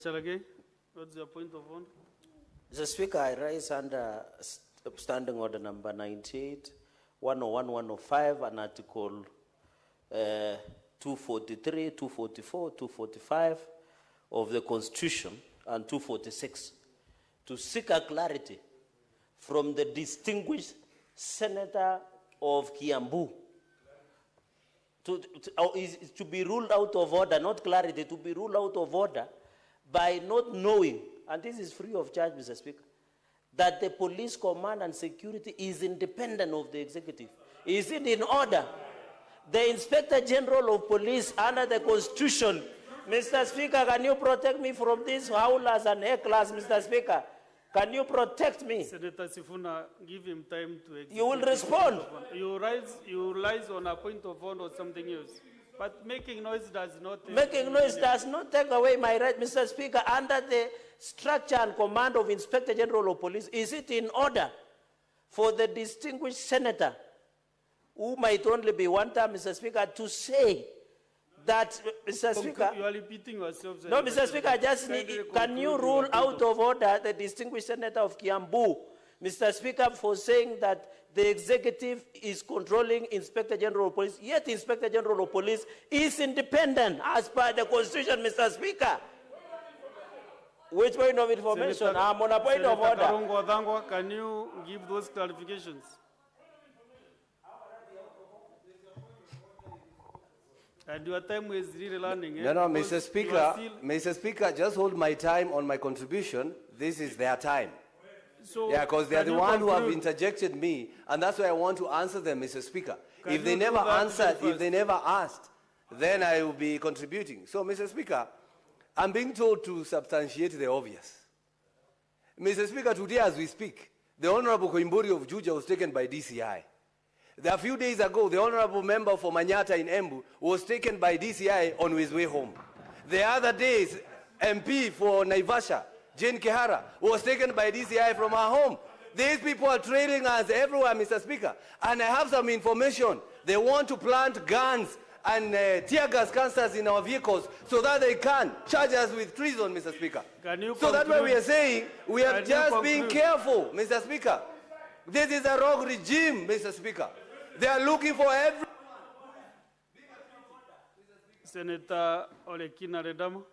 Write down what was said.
Cherargei, what's your point of order? Mr. Speaker, I rise under Standing Order number 98, 101, 105, and Article 243, 244, 245 of the Constitution, and 246, to seek a clarity from the distinguished Senator of Kiambu to be ruled out of order, not clarity, to be ruled out of order by not knowing, and this is free of charge, Mr. Speaker, that the police command and security is independent of the executive. Is it in order? The Inspector General of Police under the Constitution, Mr. Speaker, can you protect me from these howlers and heckles, Mr. Speaker? Can you protect me? Senator Sifuna, give him time to execute. You will respond. You rise on a point of order or something else. But making noise does not... Making noise does not take away my right, Mr. Speaker. Under the structure and command of Inspector General of Police, is it in order for the distinguished senator, who might only be one time, Mr. Speaker, to say that, Mr. Speaker... You are repeating yourself. No, Mr. Speaker, I just need... Can you rule out of order the distinguished senator of Kiambu, Mr. Speaker, for saying that the executive is controlling Inspector General of Police, yet Inspector General of Police is independent as per the Constitution, Mr. Speaker? Which point of information? Senator, I'm on a point of order. Senator, can you give those clarifications? And your time is really running. No, Mr. Speaker, Mr. Speaker, just hold my time on my contribution. This is their time. So yeah, because they are the one who have interjected me, and that's why I want to answer them, Mr. Speaker. If they never answered, if they never asked, then I will be contributing. So, Mr. Speaker, I'm being told to substantiate the obvious. Mr. Speaker, today as we speak, the Honorable Koimburi of Juja was taken by DCI. A few days ago, the Honorable Member for Manyata in Embu was taken by DCI on his way home. The other days, MP for Naivasha, Jane Kehara, was taken by DCI from her home. These people are trailing us everywhere, Mr. Speaker. And I have some information. They want to plant guns and tear gas canisters in our vehicles so that they can charge us with treason, Mr. Speaker. So that's why we are saying we are just being careful, Mr. Speaker. This is a rogue regime, Mr. Speaker. They are looking for every... Senator Olekina Redamo.